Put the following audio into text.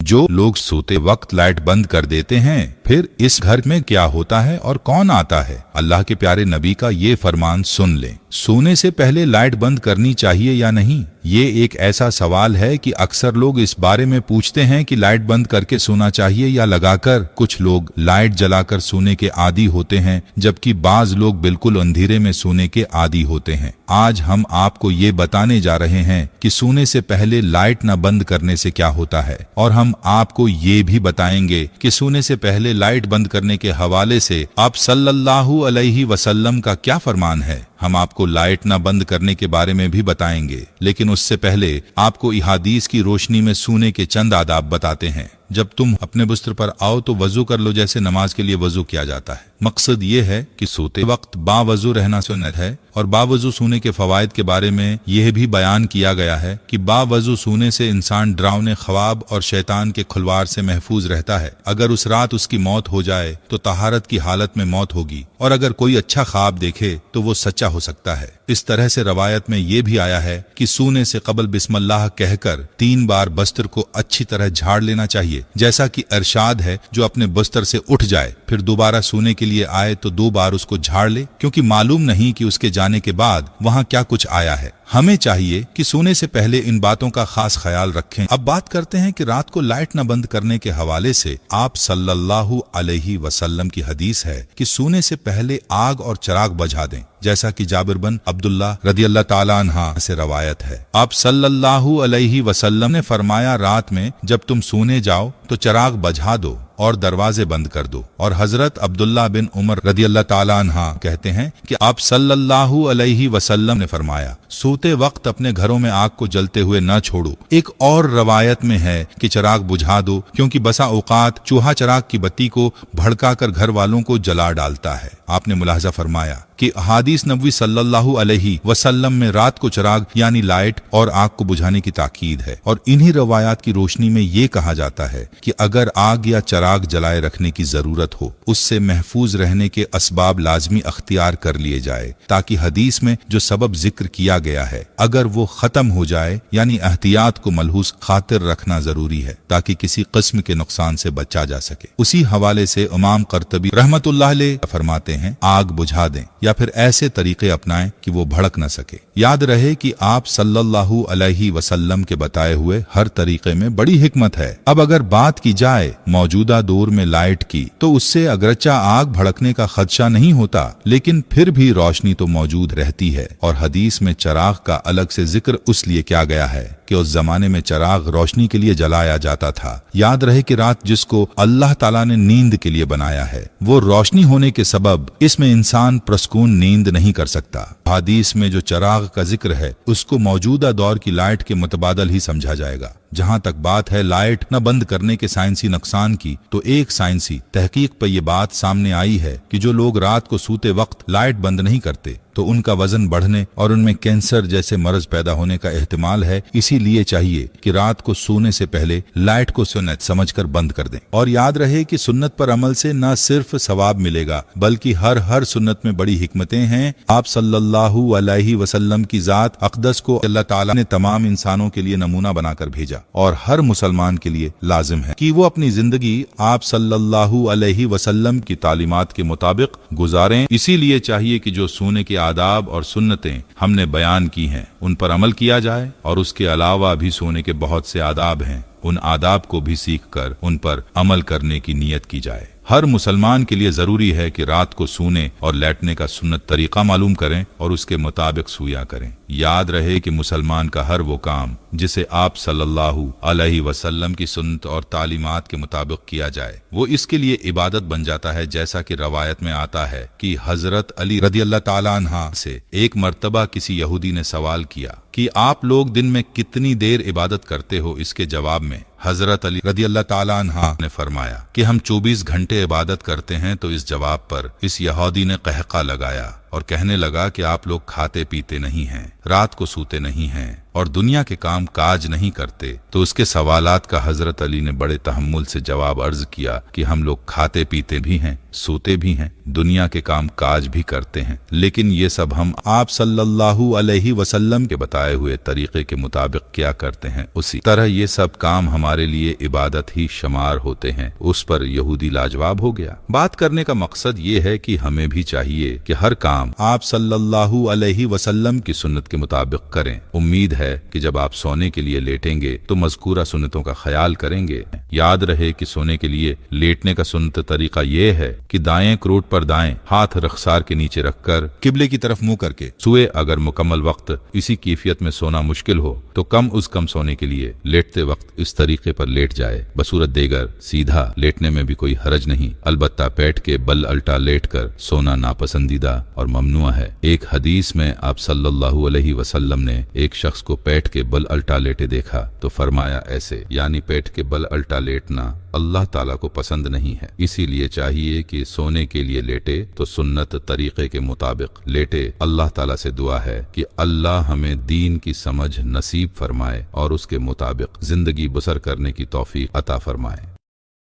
जो लोग सोते वक्त लाइट बंद कर देते हैं, फिर इस घर में क्या होता है और कौन आता है? अल्लाह के प्यारे नबी का ये फरमान सुन लें। सोने से पहले लाइट बंद करनी चाहिए या नहीं? ये एक ऐसा सवाल है कि अक्सर लोग इस बारे में पूछते हैं कि लाइट बंद करके सोना चाहिए या लगाकर। कुछ लोग लाइट जलाकर सोने के आदी होते हैं, जबकि बाज लोग बिल्कुल अंधेरे में सोने के आदी होते हैं। आज हम आपको ये बताने जा रहे हैं कि सोने से पहले लाइट न बंद करने से क्या होता है, और हम आपको ये भी बताएंगे कि सोने से पहले लाइट बंद करने के हवाले से आप सल्लल्लाहु अलैहि वसल्लम का क्या फरमान है। हम आपको लाइट न बंद करने के बारे में भी बताएंगे, लेकिन उससे पहले आपको इहादीस की रोशनी में सोने के चंद आदाब बताते हैं। जब तुम अपने बिस्तर पर आओ तो वजू कर लो, जैसे नमाज के लिए वजू किया जाता है। मकसद ये है कि सोते वक्त बावजू रहना सुन्नत है, और बावजू सोने के फवायद के बारे में यह भी बयान किया गया है कि बावजू सोने से इंसान डरावने ख्वाब और शैतान के खुलवार से महफूज रहता है। अगर उस रात उसकी मौत हो जाए तो तहारत की हालत में मौत होगी, और अगर कोई अच्छा ख्वाब देखे तो वो सच्चा हो सकता है। इस तरह से रवायत में ये भी आया है कि सोने से कबल बिस्मिल्लाह कहकर 3 बार बस्तर को अच्छी तरह झाड़ लेना चाहिए, जैसा कि इरशाद है, जो अपने बस्तर से उठ जाए फिर दोबारा सोने के लिए आए तो 2 बार उसको झाड़ ले, क्योंकि मालूम नहीं कि उसके जाने के बाद वहां क्या कुछ आया है। हमें चाहिए कि सोने से पहले इन बातों का खास ख्याल रखें। अब बात करते हैं कि रात को लाइट न बंद करने के हवाले से आप सल्लल्लाहु अलैहि वसल्लम की हदीस है कि सोने से पहले आग और चिराग बुझा दें, जैसा कि जाबिर बिन अब्दुल्लाह रदियल्लाहु ताला अन्हा से रवायत है। आप सल्लल्लाहु अलैहि वसल्लम ने फरमाया, रात में जब तुम सोने जाओ तो चिराग बुझा दो और दरवाजे बंद कर दो। और हजरत अब्दुल्लाह बिन उमर रदियल्लाहु ताला अन्हा कहते हैं कि आप सल्लल्लाहु अलैहि वसल्लम ने फरमाया, सोते वक्त अपने घरों में आग को जलते हुए न छोड़ो। एक और रवायत में है कि चिराग बुझा दो, क्योंकि बसा औकात चूहा चिराग की बत्ती को भड़काकर घर वालों को जला डालता है। आपने मुलाहजा फरमाया कि हादीस नबवी सल्लल्लाहु अलैहि वसल्लम में रात को चिराग यानी लाइट और आग को बुझाने की ताकीद है, और इन्हीं रवायात की रोशनी में ये कहा जाता है कि अगर आग या चिराग जलाए रखने की जरूरत हो, उससे महफूज रहने के असबाब लाजमी अख्तियार कर लिए जाए, ताकि हदीस में जो सबब जिक्र किया गया है अगर वो खत्म हो जाए, यानी एहतियात को मलहूस खातिर रखना जरूरी है, ताकि किसी किस्म के नुकसान से बचा जा सके। उसी हवाले से इमाम कर्तबी रहमतुल्लाह अलैह फरमाते हैं, आग बुझा दें या फिर ऐसे तरीके अपनाएं कि वो भड़क न सके। याद रहे कि आप सल्लल्लाहु अलैहि वसल्लम के बताए हुए हर तरीके में बड़ी हिकमत है। अब अगर बात की जाए मौजूदा दौर में लाइट की, तो उससे अगरचा आग भड़कने का खदशा नहीं होता, लेकिन फिर भी रोशनी तो मौजूद रहती है। और हदीस में चिराग का अलग से जिक्र उसलिए किया गया है कि उस जमाने में चिराग रोशनी के लिए जलाया जाता था। याद रहे कि रात जिसको अल्लाह ताला ने नींद के लिए बनाया है, वो रोशनी होने के सबब इसमें इंसान प्रसकून नींद नहीं कर सकता। हदीस में जो चिराग का जिक्र है उसको मौजूदा दौर की लाइट के मुतबादल ही समझा जाएगा। जहां तक बात है लाइट न बंद करने के साइंसी नुकसान की, तो एक साइंसी तहकीक पर यह बात सामने आई है कि जो लोग रात को सोते वक्त लाइट बंद नहीं करते तो उनका वजन बढ़ने और उनमें कैंसर जैसे मर्ज पैदा होने का एहतिमाल है। इसीलिए चाहिए कि रात को सोने से पहले लाइट को सुन्नत समझकर बंद कर दें। और याद रहे कि सुन्नत पर अमल से न सिर्फ सवाब मिलेगा, बल्कि हर सुन्नत में बड़ी हिकमतें हैं। आप सल्लल्लाहु अलैहि वसल्लम की जात अक़दस को अल्लाह ताला ने तमाम इंसानों के लिए नमूना बनाकर भेजा, और हर मुसलमान के लिए लाजिम है कि वो अपनी जिंदगी आप सल्लल्लाहु अलैहि वसल्लम की तालीमात के मुताबिक गुजारें। इसीलिए चाहिए कि जो सोने के आदाब और सुन्नतें हमने बयान की हैं उन पर अमल किया जाए, और उसके अलावा भी सोने के बहुत से आदाब हैं, उन आदाब को भी सीख कर उन पर अमल करने की नीयत की जाए। हर मुसलमान के लिए जरूरी है कि रात को सोने और लेटने का सुन्नत तरीका मालूम करें और उसके मुताबिक सोया करें। याद रहे कि मुसलमान का हर वो काम जिसे आप सल्लल्लाहु अलैहि वसल्लम की सुन्नत और तालीमात के मुताबिक किया जाए, वो इसके लिए इबादत बन जाता है। जैसा कि रवायत में आता है कि हजरत अली रदियल्लाहु ताला अन्हा से एक मर्तबा किसी यहूदी ने सवाल किया कि आप लोग दिन में कितनी देर इबादत करते हो। इसके जवाब में हजरत अली रदियल्लाहु ताला अन्हा ने फरमाया कि हम 24 घंटे इबादत करते हैं। तो इस जवाब पर इस यहूदी ने कहका लगाया और कहने लगा कि आप लोग खाते पीते नहीं हैं, रात को सोते नहीं हैं और दुनिया के काम काज नहीं करते। तो उसके सवालात का हजरत अली ने बड़े तहम्मुल से जवाब अर्ज किया कि हम लोग खाते पीते भी हैं, सोते भी हैं, दुनिया के काम काज भी करते हैं, लेकिन ये सब हम आप सल्लल्लाहु अलैहि वसल्लम के बताए हुए तरीके के मुताबिक क्या करते हैं, उसी तरह ये सब काम हम हमारे लिए इबादत ही शुमार होते हैं, उस पर यहूदी लाजवाब हो गया। बात करने का मकसद ये है कि हमें भी चाहिए कि हर काम आप सल्लल्लाहु अलैहि वसल्लम की सुन्नत के मुताबिक करें। उम्मीद है कि जब आप सोने के लिए लेटेंगे तो मज़कूरा सुन्नतों का ख्याल करेंगे। याद रहे कि सोने के लिए लेटने का सुन्नत तरीका ये है कि दाएं क्रोट पर दाएं, हाथ रखसार के नीचे रखकर किबले की तरफ मुंह करके सोए। अगर मुकम्मल वक्त इसी कैफियत में सोना मुश्किल हो तो कम सोने के लिए लेटते वक्त इस तरीके पर लेट जाए। बसूरत देगर सीधा लेटने में भी कोई हरज नहीं, अलबत्ता पेट के बल अल्टा लेट कर सोना नापसंदीदा और ममनुआ है। एक हदीस में आप सल्लल्लाहु अलैहि वसल्लम ने एक शख्स को पेट के बल अल्टा लेटे देखा तो फरमाया ऐसे, यानी पेट के बल अल्टा लेटना अल्लाह ताला को पसंद नहीं है। इसीलिए चाहिए कि सोने के लिए लेटे तो सुन्नत तरीके के मुताबिक लेटे। अल्लाह ताला से दुआ है कि अल्लाह हमें दीन की समझ नसीब फरमाए और उसके मुताबिक जिंदगी बसर करने की तौफीक अता फरमाए।